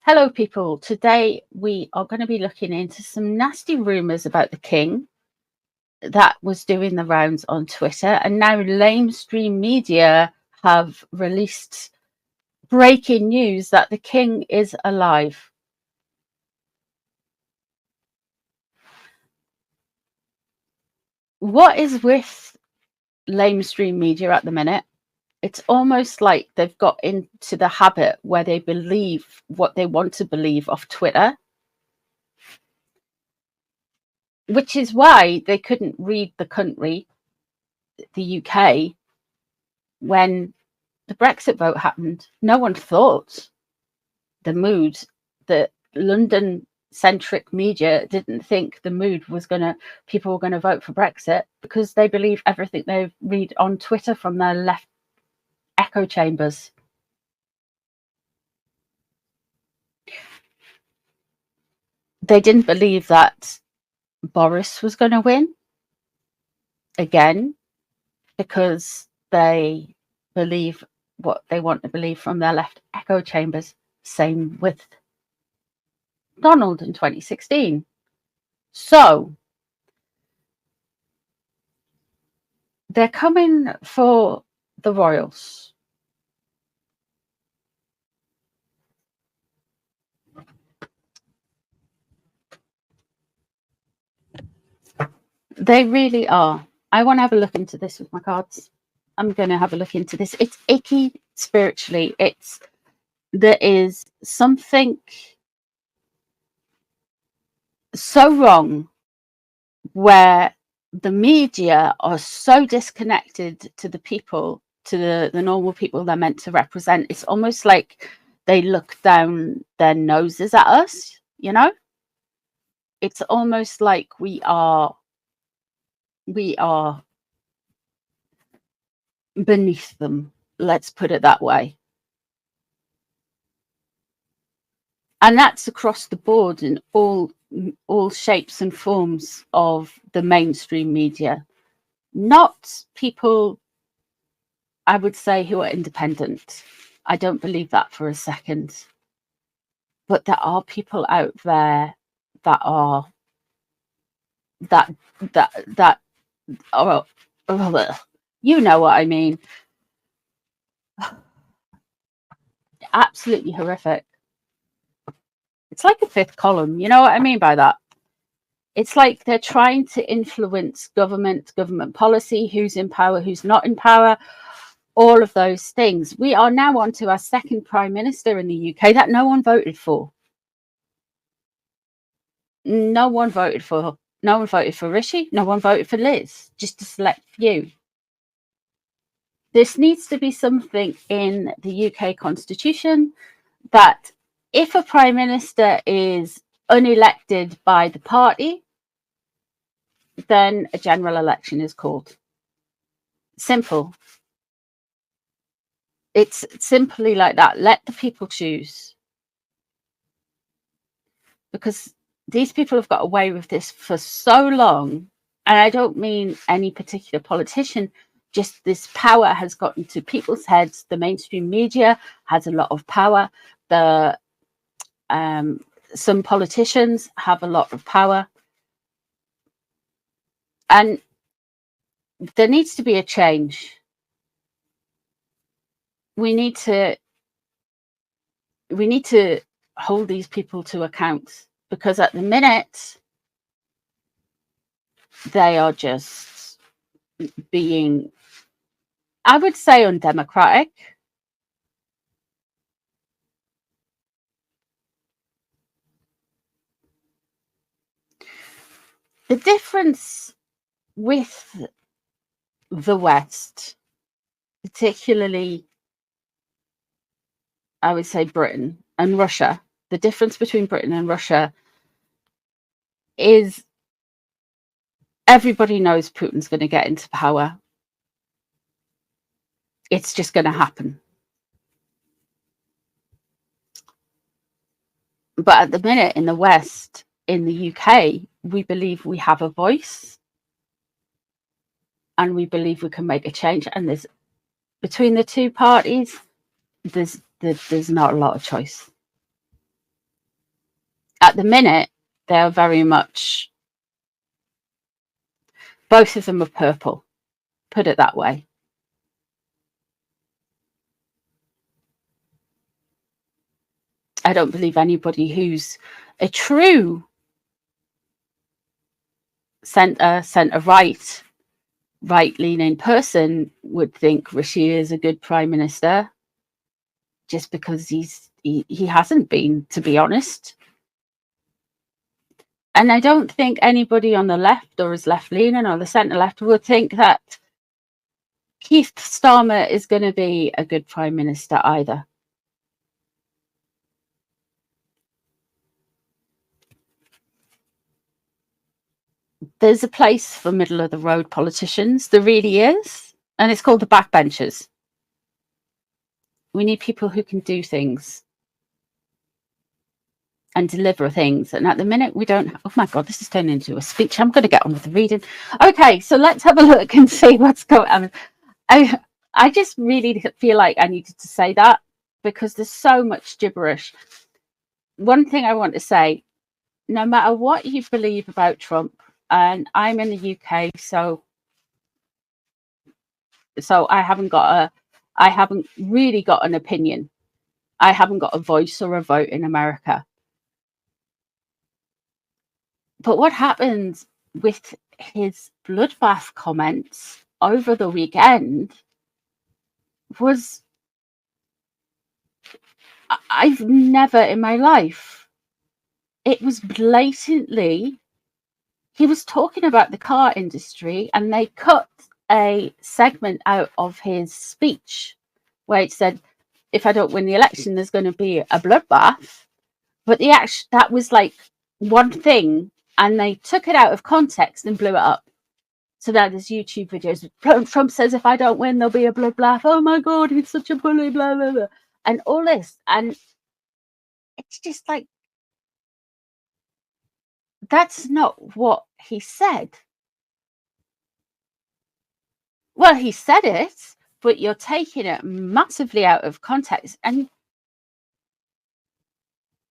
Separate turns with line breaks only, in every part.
Hello, people. Today we are going to be looking into some nasty rumours about the king that was doing the rounds on Twitter, and now lamestream media have released breaking news that the king is alive. What is with lamestream media at the minute? It's almost like they've got into the habit where they believe what they want to believe off Twitter, which is why they couldn't read the country, the UK, when the Brexit vote happened. No one thought the mood, the London-centric media didn't think the mood was people were going to vote for Brexit, because they believe everything they read on Twitter from their left echo chambers. They didn't believe that Boris was going to win again, because they believe what they want to believe from their left echo chambers. Same with Donald in 2016. So they're coming for the royals. They really are. I want to have a look into this with my cards. I'm going to have a look into this. It's icky spiritually. There is something so wrong where the media are so disconnected to the people, to the normal people they're meant to represent. It's almost like they look down their noses at us, you know? It's almost like we are beneath them, let's put it that way. And that's across the board in all shapes and forms of the mainstream media. Not people, I would say, who are independent. I don't believe that for a second. But there are people out there that are you know what I mean. Absolutely horrific. It's like a fifth column. You know what I mean by that? It's like they're trying to influence government policy, who's in power, who's not in power, all of those things. We are now on to our second prime minister in the UK that no one voted for. No one voted for. No one voted for Rishi. No one voted for Liz. Just a select few. This needs to be something in the UK constitution that if a prime minister is unelected by the party, then a general election is called. Simple. It's simply like that. Let the people choose. Because these people have got away with this for so long. And I don't mean any particular politician, just this power has gotten to people's heads. The mainstream media has a lot of power. Some politicians have a lot of power. And there needs to be a change. We need to hold these people to account, because at the minute they are just being, I would say, undemocratic. The difference with the West, particularly, I would say, Britain and Russia, the difference between Britain and Russia is everybody knows Putin's going to get into power. It's just going to happen. But at the minute in the West, in the UK, we believe we have a voice and we believe we can make a change. And there's, between the two parties, there's not a lot of choice. At the minute, they're very much, both of them are purple, put it that way. I don't believe anybody who's a true centre right-leaning person would think Rishi is a good prime minister, just because he hasn't been, to be honest. And I don't think anybody on the left or is left-leaning or the centre-left would think that Keith Starmer is going to be a good prime minister either. There's a place for middle-of-the-road politicians. There really is. And it's called the backbenchers. We need people who can do things and deliver things. And at the minute, we don't. Oh my God, this is turning into a speech. I'm going to get on with the reading. Okay, so let's have a look and see what's going on. I just really feel like I needed to say that because there's so much gibberish. One thing I want to say, no matter what you believe about Trump, and I'm in the UK, so I haven't really got an opinion. I haven't got a voice or a vote in America. But what happened with his bloodbath comments over the weekend was, I've never in my life, it was blatantly, he was talking about the car industry and they cut a segment out of his speech where it said, if I don't win the election, there's going to be a bloodbath. But that was like one thing, and they took it out of context and blew it up. So now there's YouTube videos. Trump says, if I don't win, there'll be a bloodbath. Oh my God, he's such a bully, blah, blah, blah. And all this. And it's just like, that's not what he said. Well, he said it, but you're taking it massively out of context. And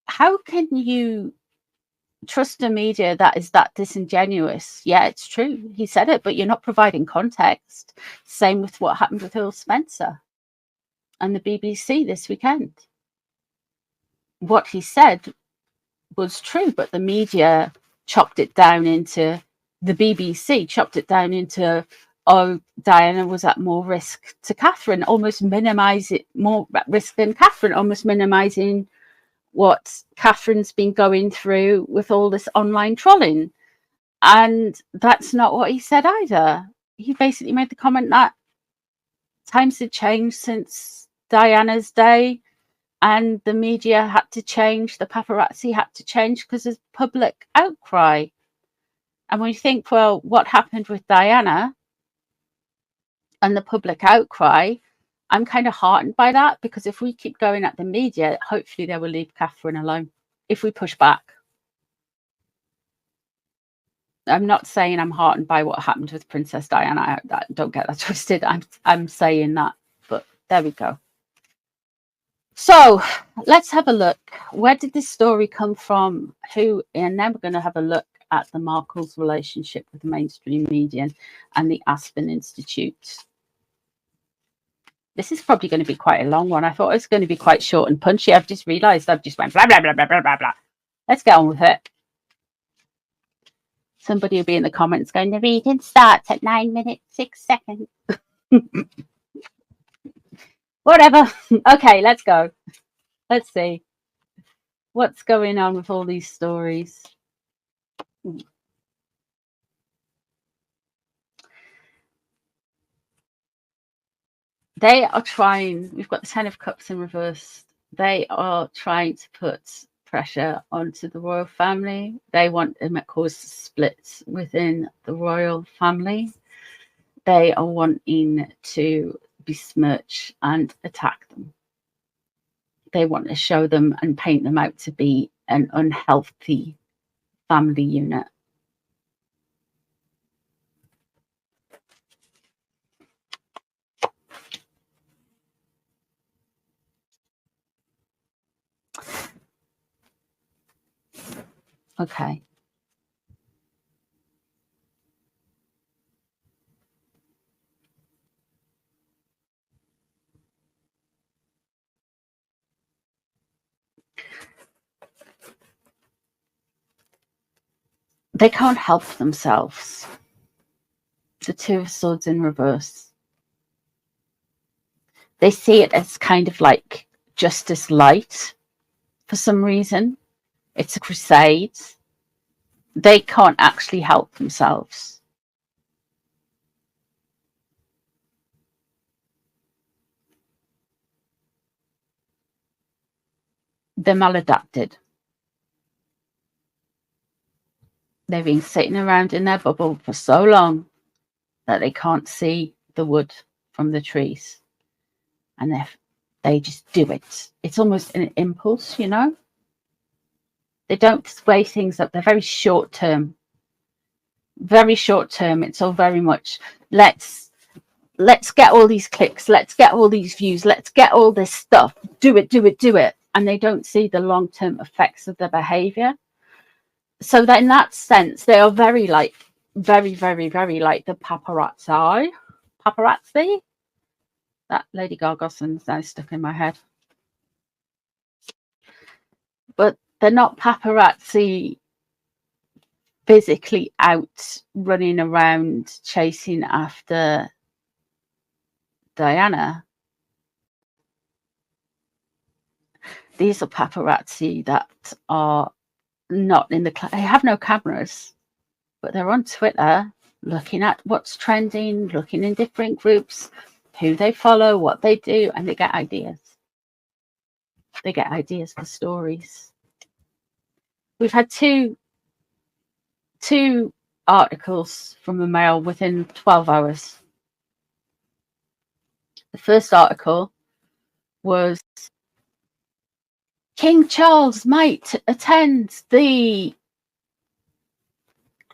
how can you trust a media that is that disingenuous? Yeah, it's true. He said it, but you're not providing context. Same with what happened with Earl Spencer and the BBC this weekend. What he said was true, but the media chopped it down into, the BBC chopped it down into, oh, Diana was at more risk to Catherine, almost minimise it, more at risk than Catherine, almost minimising what Catherine's been going through with all this online trolling. And that's not what he said either. He basically made the comment that times had changed since Diana's day and the media had to change, the paparazzi had to change because there's public outcry. And when you think, well, what happened with Diana and the public outcry, I'm kind of heartened by that, because if we keep going at the media, hopefully they will leave Catherine alone if we push back. I'm not saying I'm heartened by what happened with Princess Diana. Don't get that twisted. I'm saying that, but there we go. So let's have a look. Where did this story come from? Who? And then we're going to have a look at the Markles' relationship with the mainstream media and the Aspen Institute. This is probably going to be quite a long one. I thought it was going to be quite short and punchy. I've just realised I've just went blah, blah, blah, blah, blah, blah, blah. Let's get on with it. Somebody will be in the comments going, the reading starts at 9 minutes, 6 seconds. Whatever. Okay, let's go. Let's see. What's going on with all these stories? They are trying, we've got the 10 of Cups in reverse. They are trying to put pressure onto the royal family. They want to cause splits within the royal family. They are wanting to besmirch and attack them. They want to show them and paint them out to be an unhealthy family unit. Okay. They can't help themselves. The Two of Swords in reverse. They see it as kind of like justice light for some reason. It's a crusade. They can't actually help themselves. They're maladapted. They've been sitting around in their bubble for so long that they can't see the wood from the trees. And they just do it. It's almost an impulse, you know? They don't weigh things up. They're very short term. Very short term. It's all very much, let's get all these clicks. Let's get all these views. Let's get all this stuff. Do it, do it, do it. And they don't see the long-term effects of their behavior. So that in that sense, they are very like, very, very, very like the paparazzi. That Lady Gaga song's now stuck in my head. But they're not paparazzi physically out running around chasing after Diana. These are paparazzi that are not in the they have no cameras, but they're on Twitter looking at what's trending, looking in different groups, who they follow, what they do, and they get ideas. They get ideas for stories. We've had two articles from the Mail within 12 hours. The first article was King Charles might attend the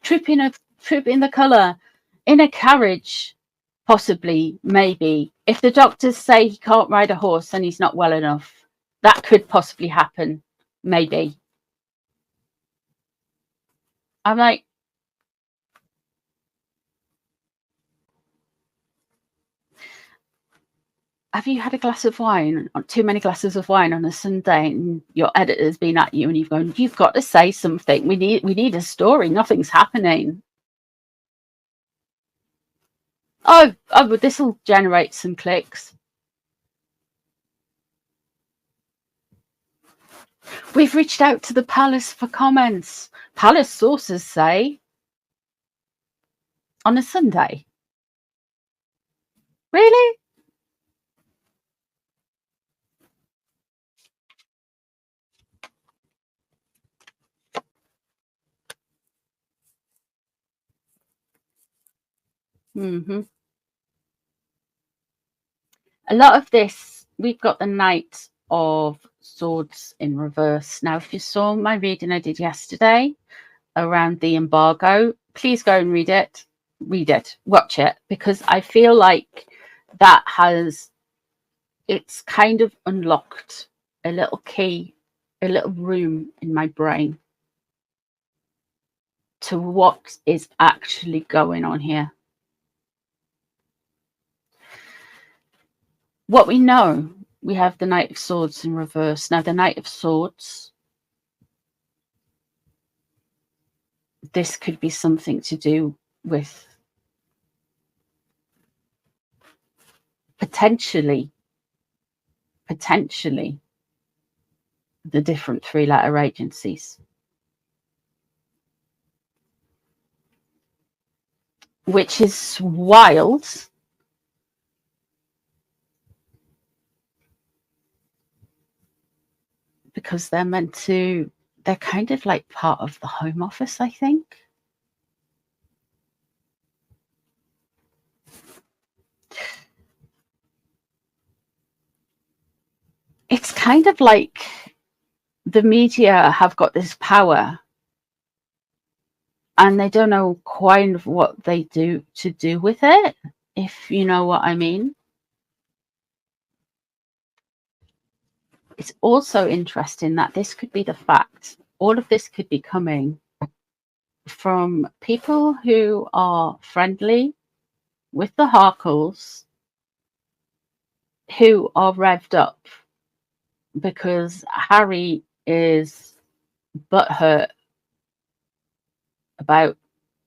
Trip in the Colour in a carriage, possibly, maybe. If the doctors say he can't ride a horse and he's not well enough, that could possibly happen, maybe. I'm like, have you had a glass of wine, too many glasses of wine on a Sunday, and your editor's been at you and you've gone, you've got to say something. We need a story. Nothing's happening. Oh, but this will generate some clicks. We've reached out to the palace for comments. Palace sources say on a Sunday. Really? A lot of this, we've got the Knight of Swords in reverse. Now, if you saw my reading I did yesterday around the embargo, please go and read it, watch it, because I feel like that it's kind of unlocked a little key, a little room in my brain to what is actually going on here. What we know, we have the Knight of Swords in reverse. Now, the Knight of Swords, this could be something to do with potentially the different three-letter agencies, which is wild. Because they're kind of like part of the Home Office, I think. It's kind of like the media have got this power and they don't know quite what they do to do with it, if you know what I mean. It's also interesting that this could be the fact all of this could be coming from people who are friendly with the Harkles, who are revved up because Harry is butthurt about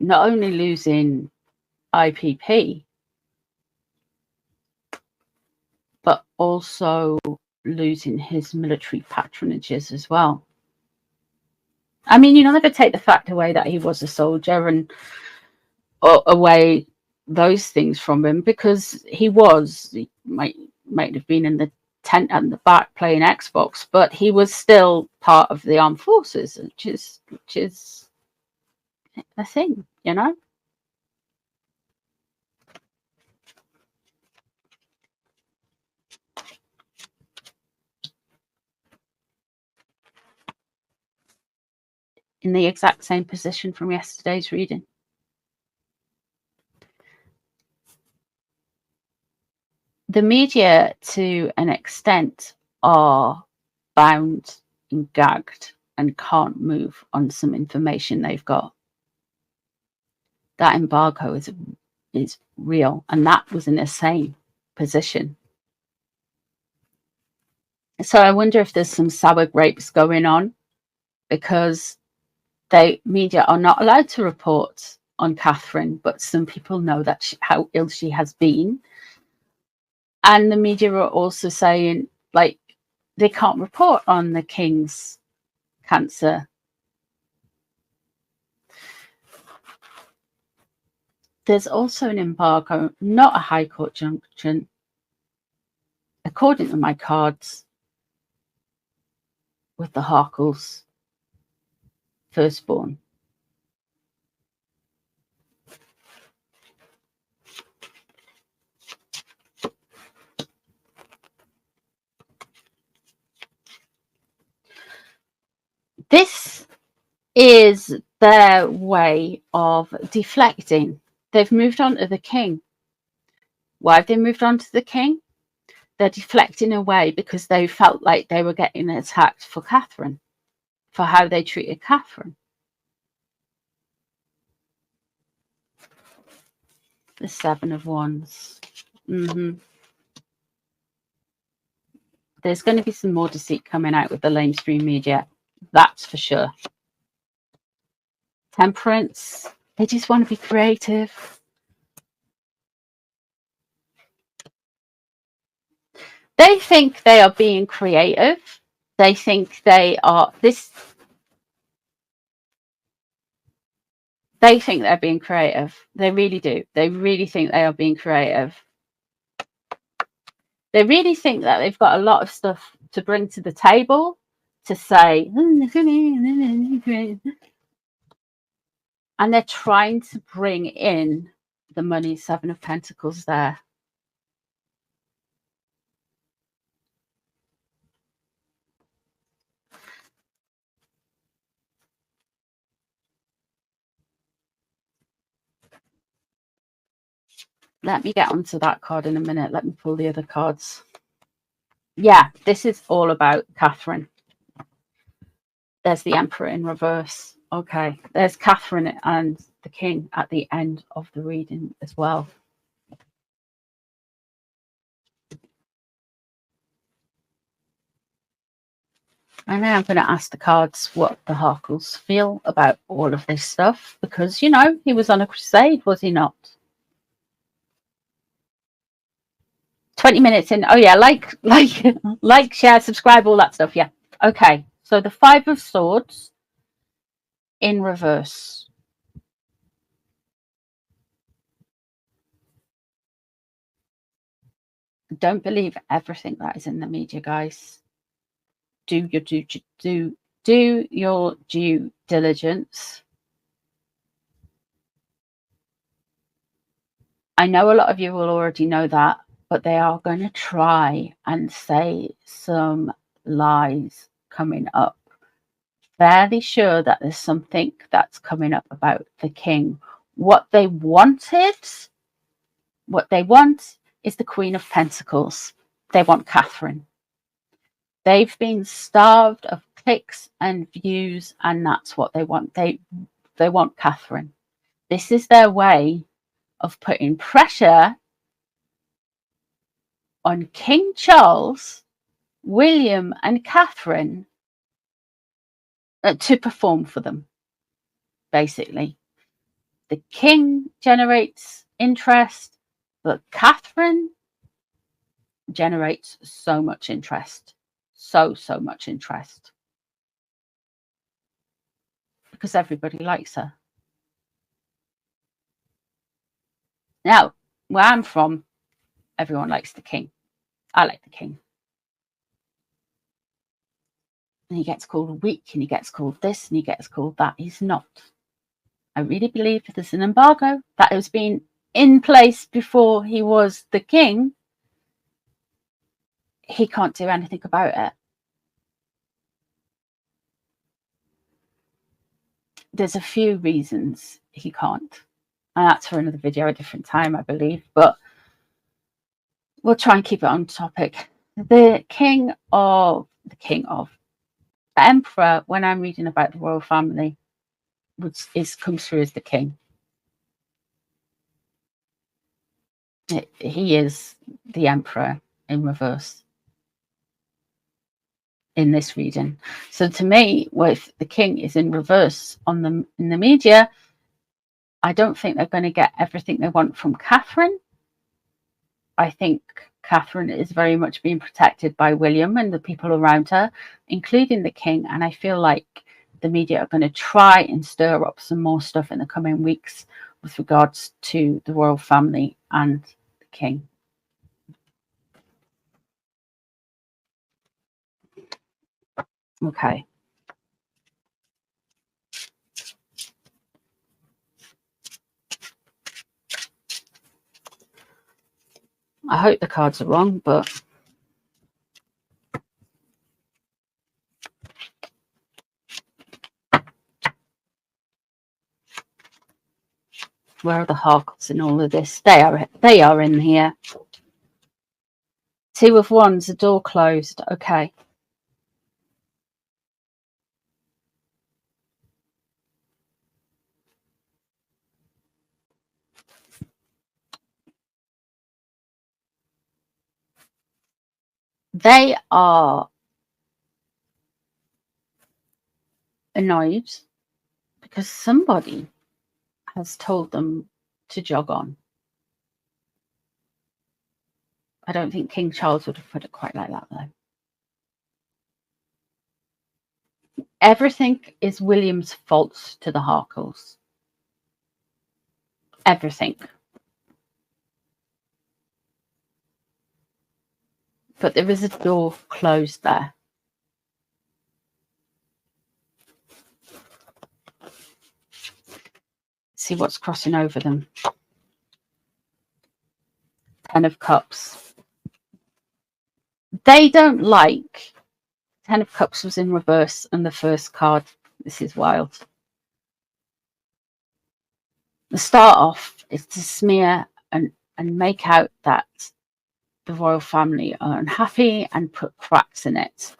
not only losing IPP, but also losing his military patronages as well. I mean, you'll never take the fact away that he was a soldier and away those things from him, because he might have been in the tent at the back playing Xbox, but he was still part of the armed forces, which is a thing, you know. In the exact same position from yesterday's reading. The media, to an extent, are bound and gagged and can't move on some information they've got. That embargo is real, and that was in the same position. So I wonder if there's some sour grapes going on, because media are not allowed to report on Catherine, but some people know that how ill she has been. And the media are also saying, like, they can't report on the King's cancer. There's also an embargo, not a High Court junction, according to my cards, with the Harkles firstborn. This is their way of deflecting. They've moved on to the King. Why have they moved on to the King? They're deflecting away because they felt like they were getting attacked for Catherine, for how they treated Catherine. The Seven of Wands. There's going to be some more deceit coming out with the lamestream media. That's for sure. Temperance. They just want to be creative. They think they are being creative. They think they are this. They think they're being creative. They really do. They really think they are being creative. They really think that they've got a lot of stuff to bring to the table to say, and they're trying to bring in the money. Seven of Pentacles there. Let me get onto that card in a minute. Let me pull the other cards. Yeah, this is all about Catherine. There's the Emperor in reverse. Okay, there's Catherine and the King at the end of the reading as well. And now I'm going to ask the cards what the Harkles feel about all of this stuff, because, you know, he was on a crusade, was he not? 20 minutes in. Oh yeah, like, share, subscribe, all that stuff. Yeah. Okay. So the Five of Swords in reverse. Don't believe everything that is in the media, guys. Do your due diligence. I know a lot of you will already know that, but they are going to try and say some lies coming up. Fairly sure that there's something that's coming up about the King. What they want is the Queen of Pentacles. They want Catherine. They've been starved of clicks and views, and that's what they want. They want Catherine. This is their way of putting pressure on King Charles, William, and Catherine to perform for them, basically. The king generates interest, but Catherine generates so much interest. So much interest. Because everybody likes her. Now, where I'm from, everyone likes the king. I like the king. And he gets called weak, and he gets called this, and he gets called that. He's not. I really believe there's an embargo that has been in place before he was the king. He can't do anything about it. There's a few reasons he can't. And that's for another video, a different time, I believe. But we'll try and keep it on topic. The emperor, when I'm reading about the royal family, comes through as the king. He is the emperor in reverse in this reading. So to me, if the king is in reverse in the media, I don't think they're going to get everything they want from Catherine. I think Catherine is very much being protected by William and the people around her, including the king. And I feel like the media are going to try and stir up some more stuff in the coming weeks with regards to the royal family and the king. Okay. I hope the cards are wrong, but where are the Harkles in all of this? They are in here. Two of Wands, the door closed. Okay. They are annoyed because somebody has told them to jog on. I don't think King Charles would have put it quite like that, though. Everything is William's fault to the Harkles. Everything. But there is a door closed there. See what's crossing over them. 10 of Cups. They don't like... 10 of Cups was in reverse and the first card. This is wild. The start off is to smear and make out that the royal family are unhappy and put cracks in it.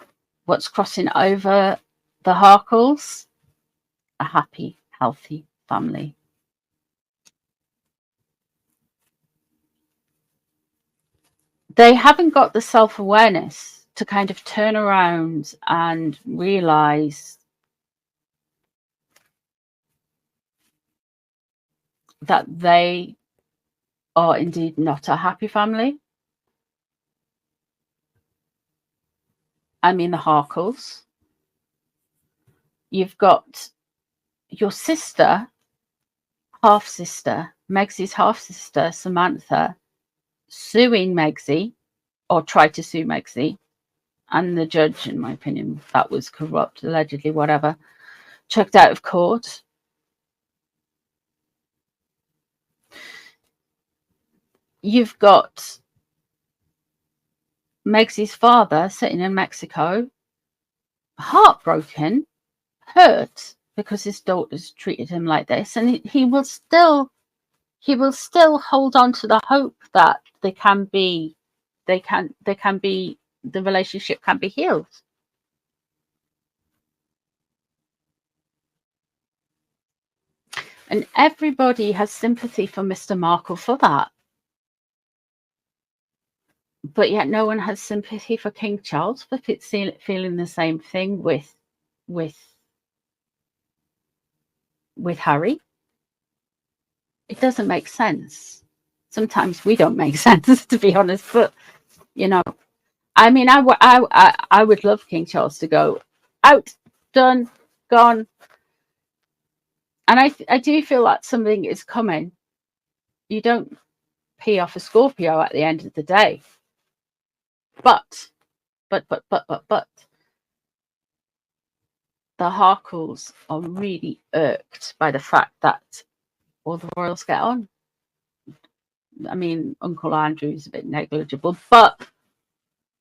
What's crossing over the Harkles? A happy, healthy family. They haven't got the self-awareness to kind of turn around and realize that they are indeed not a happy family. I mean, the Harkles. You've got your sister, half-sister, Megsy's half-sister, Samantha, suing Megsy, or tried to sue Megsy, and the judge, in my opinion, that was corrupt, allegedly, whatever, chucked out of court. You've got Megsy's father sitting in Mexico, heartbroken, hurt because his daughter's treated him like this, and he will still hold on to the hope that they can be the relationship can be healed. And everybody has sympathy for Mr. Markle for that. But yet no one has sympathy for King Charles for feeling the same thing with Harry. It doesn't make sense. Sometimes we don't make sense, to be honest. But, you know, I mean, I would love King Charles to go out, done, gone. And I do feel like something is coming. You don't pee off a Scorpio at the end of the day. But the Harkles are really irked by the fact that all the royals get on. I mean, Uncle Andrew's a bit negligible,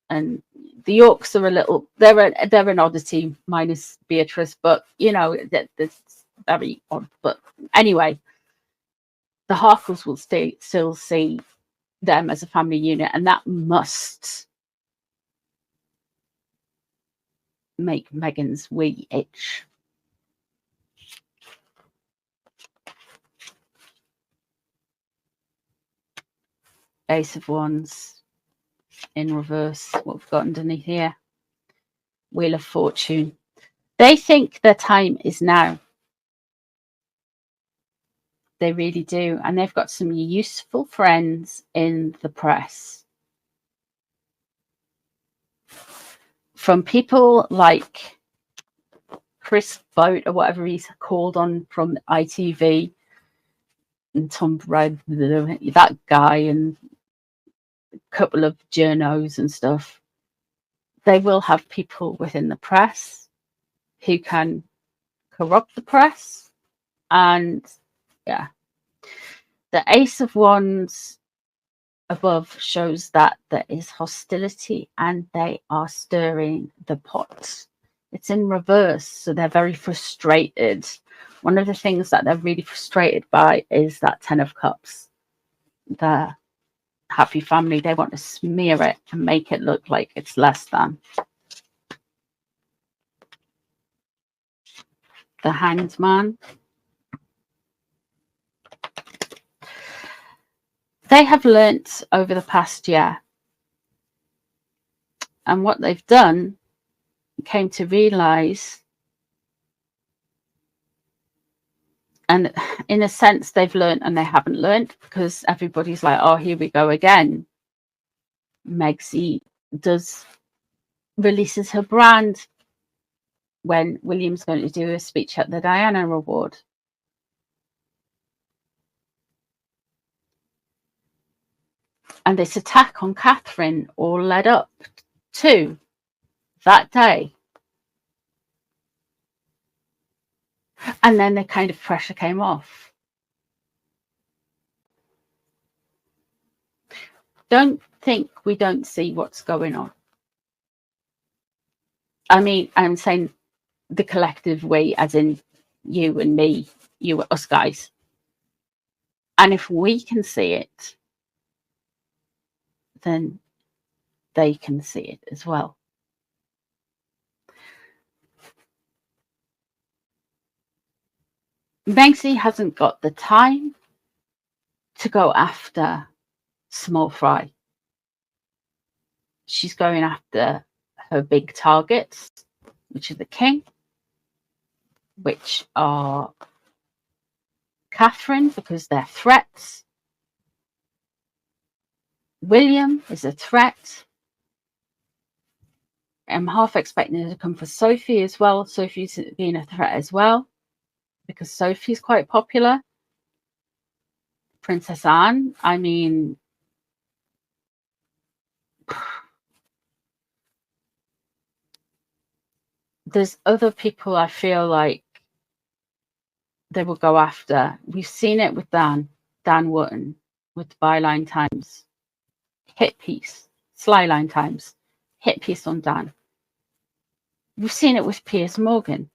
and the Yorks are a little, they're an oddity minus Beatrice, but you know, that's very odd. But anyway, the Harkles will still see them as a family unit, and that must make Meghan's wee itch. Ace of Wands in reverse. What we've got underneath here? Wheel of Fortune. They think their time is now. They really do. And they've got some useful friends in the press. From people like Chris Boat, or whatever he's called on from ITV, and Tom Brad, that guy, and a couple of journos and stuff. They will have people within the press who can corrupt the press. And yeah, the Ace of Wands above shows that there is hostility and they are stirring the pot. It's in reverse, so they're very frustrated. One of the things that they're really frustrated by is that 10 of Cups. The happy family, they want to smear it and make it look like it's less than. The Hanged Man. They have learnt over the past year, and what they've done, came to realise, and in a sense they've learnt and they haven't learnt, because everybody's like, oh, here we go again. Megsy releases her brand when William's going to do a speech at the Diana Award. And this attack on Catherine all led up to that day. And then the kind of pressure came off. Don't think we don't see what's going on. I mean, I'm saying the collective we, as in you and me, you, us guys. And if we can see it, then they can see it as well. Megsy hasn't got the time to go after small fry. She's going after her big targets, which are the king, which are Catherine, because they're threats. William is a threat. I'm half expecting her to come for Sophie as well. Sophie's being a threat as well, because Sophie's quite popular. Princess Anne, I mean, there's other people I feel like they will go after. We've seen it with Dan Wootton, with the Byline Times hit piece, Slyline Times hit piece on Dan. We've seen it with Piers Morgan.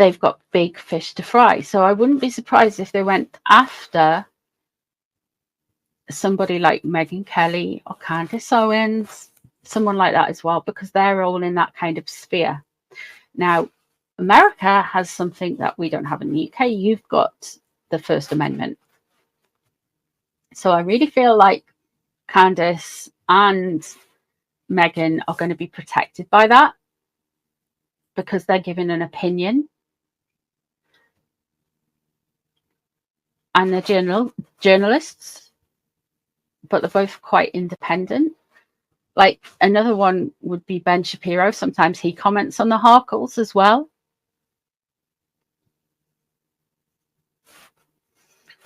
they've got big fish to fry. So I wouldn't be surprised if they went after somebody like Megyn Kelly or Candace Owens, someone like that as well, because they're all in that kind of sphere. Now, America has something that we don't have in the UK. You've got the First Amendment. So I really feel like Candace and Megyn are going to be protected by that, because they're giving an opinion. And they're journalists, but they're both quite independent. Like, another one would be Ben Shapiro. Sometimes he comments on the Harkles as well.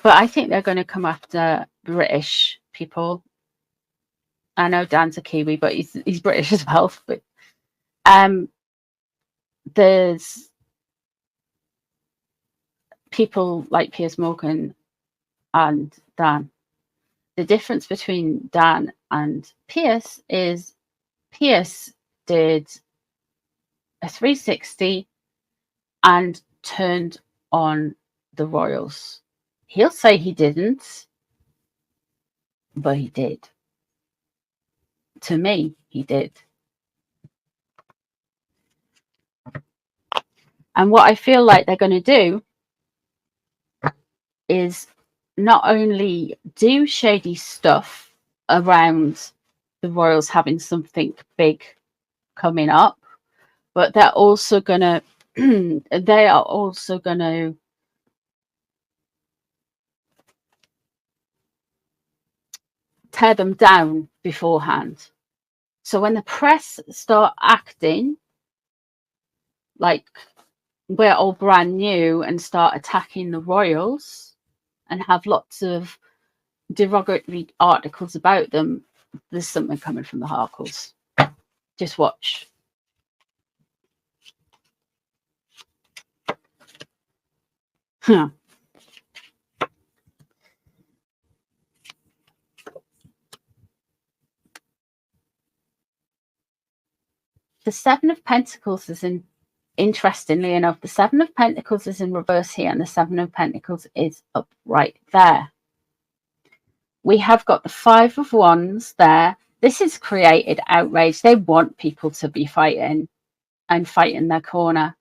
But I think they're going to come after British people. I know Dan's a Kiwi, but he's British as well. But there's people like Piers Morgan and Dan. The difference between Dan and Piers is Piers did a 360 and turned on the royals. He'll say he didn't, but he did. To me, he did. And what I feel like they're going to do is not only do shady stuff around the royals having something big coming up, but they're also going to they are also going to tear them down beforehand. So when the press start acting like we're all brand new and start attacking the royals and have lots of derogatory articles about them, there's something coming from the Harkles. Just watch. Huh. The Seven of Pentacles is in, interestingly enough, the Seven of Pentacles is in reverse here, and the Seven of Pentacles is up right there. We have got the Five of Wands there. This has created outrage. They want people to be fighting and fighting their corner.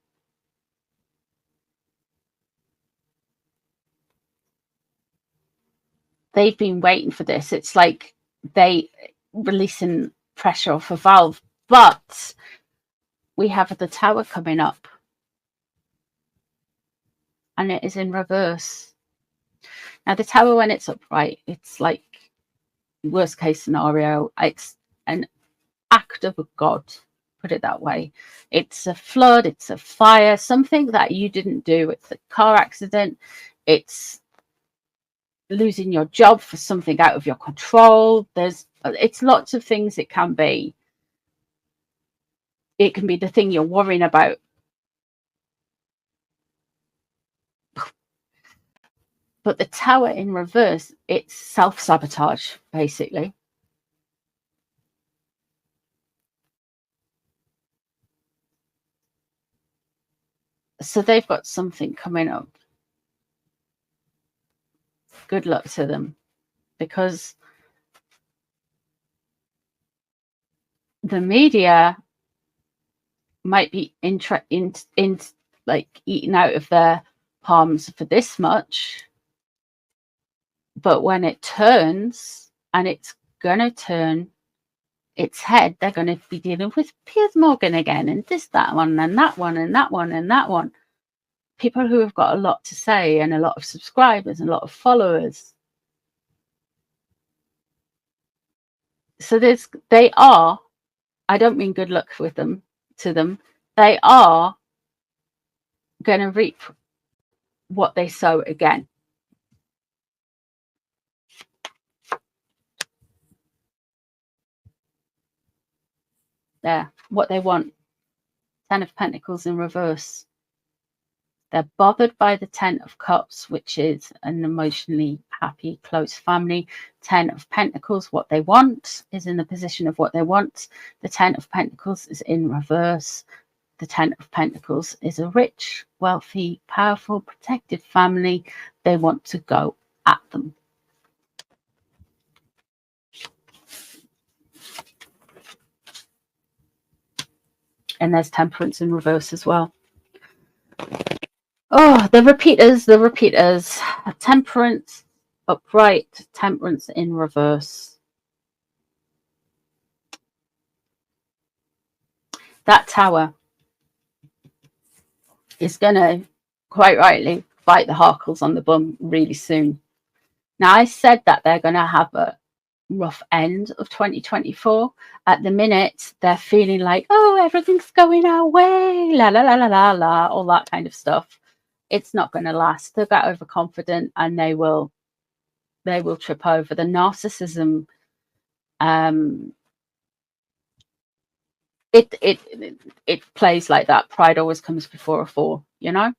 They've been waiting for this. It's like they releasing pressure off a valve. But we have the Tower coming up, and it is in reverse. Now, the Tower, when it's upright, it's like worst case scenario. It's an act of a god, put it that way. It's a flood, it's a fire, something that you didn't do. It's a car accident. It's losing your job for something out of your control. It's lots of things it can be. It can be the thing you're worrying about. But the Tower in reverse, it's self-sabotage, basically. So they've got something coming up. Good luck to them, because the media might be in like eating out of their palms for this much, but when it turns, and it's gonna turn its head, they're going to be dealing with Piers Morgan again, and this, that one, and that one, and that one, and that one. People who have got a lot to say and a lot of subscribers and a lot of followers. So they are, I don't mean good luck with them, to them, they are going to reap what they sow again. There, what they want. Ten of Pentacles in reverse. They're bothered by the Ten of Cups, which is an emotionally happy, close family. Ten of Pentacles, what they want, is in the position of what they want. The Ten of Pentacles is in reverse. the Ten of Pentacles is a rich, wealthy, powerful, protected family. They want to go at them. And there's Temperance in reverse as well. Oh, the repeaters. Temperance upright, Temperance in reverse. That Tower is going to, quite rightly, bite the Harkles on the bum really soon. Now, I said that they're going to have a rough end of 2024. At the minute, they're feeling like, oh, everything's going our way, la la la la la la, all that kind of stuff. It's not going to last. They'll get overconfident and they will trip over. The narcissism, it plays like that. Pride always comes before a fall, you know.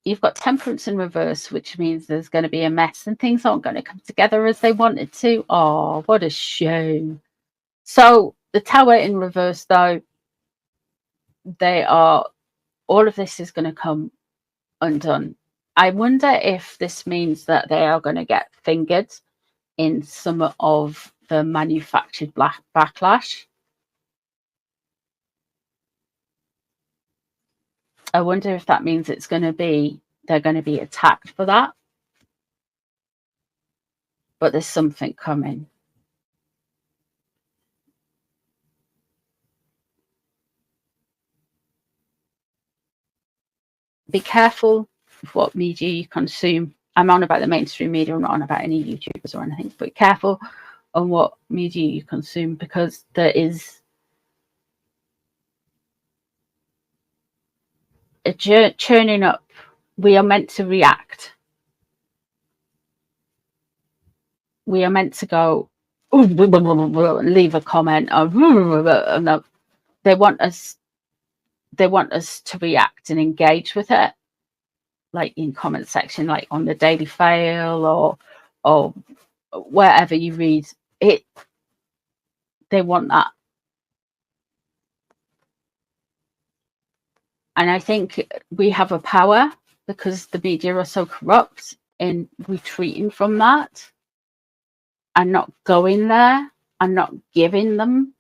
You've got Temperance in reverse, which means there's going to be a mess and things aren't going to come together as they wanted to. Oh, what a shame. So the Tower in reverse, though, all of this is going to come undone. I wonder if this means that they are going to get fingered in some of the manufactured backlash. I wonder if that means they're going to be attacked for that. But there's something coming. Be careful of what media you consume. I'm on about the mainstream media. I'm not on about any YouTubers or anything. But be careful on what media you consume, because there is a churning up. We are meant to react. We are meant to go, leave a comment, or they want us to react and engage with it, like in comment section, like on the Daily Fail or wherever you read it. They want that. And I think we have a power, because the media are so corrupt, in retreating from that and not going there and not giving them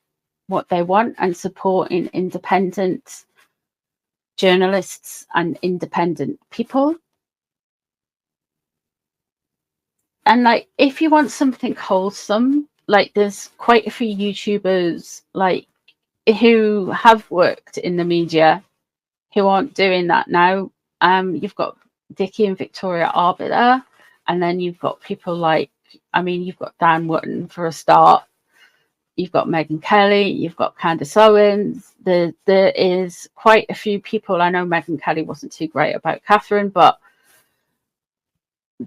what they want and supporting independent journalists and independent people. And like, if you want something wholesome, like there's quite a few YouTubers like who have worked in the media who aren't doing that now. You've got Dickie and Victoria Arbiter, and then you've got people like, you've got Dan Wootton for a start. You've got Megyn Kelly, you've got Candace Owens. There is quite a few people. I know Megyn Kelly wasn't too great about Catherine, but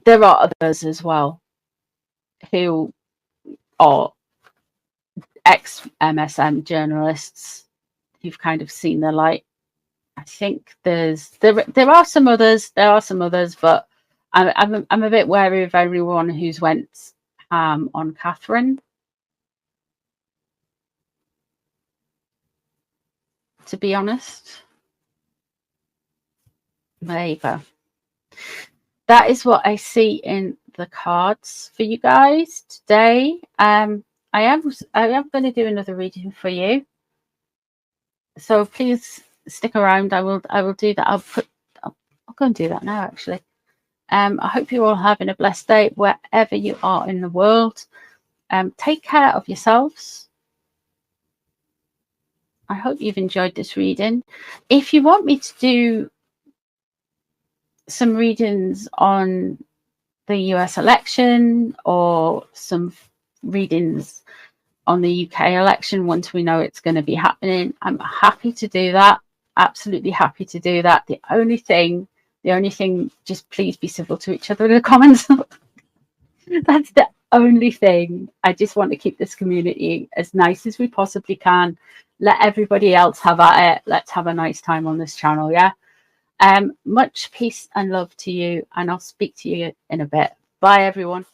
there are others as well who are ex-MSM journalists who've kind of seen the light. I think there are some others, but I'm a bit wary of everyone who's went on Catherine, to be honest. There you go. That is what I see in the cards for you guys today. I am going to do another reading for you, so please stick around. I will do that. I'll go and do that now, actually. I hope you're all having a blessed day wherever you are in the world. Take care of yourselves. I hope you've enjoyed this reading. If you want me to do some readings on the US election or some readings on the UK election once we know it's going to be happening, I'm happy to do that. Absolutely happy to do that. The only thing, just please be civil to each other in the comments. That's the only thing. I just want to keep this community as nice as we possibly can. Let everybody else have at it. Let's have a nice time on this channel, yeah? Much peace and love to you, and I'll speak to you in a bit. Bye, everyone.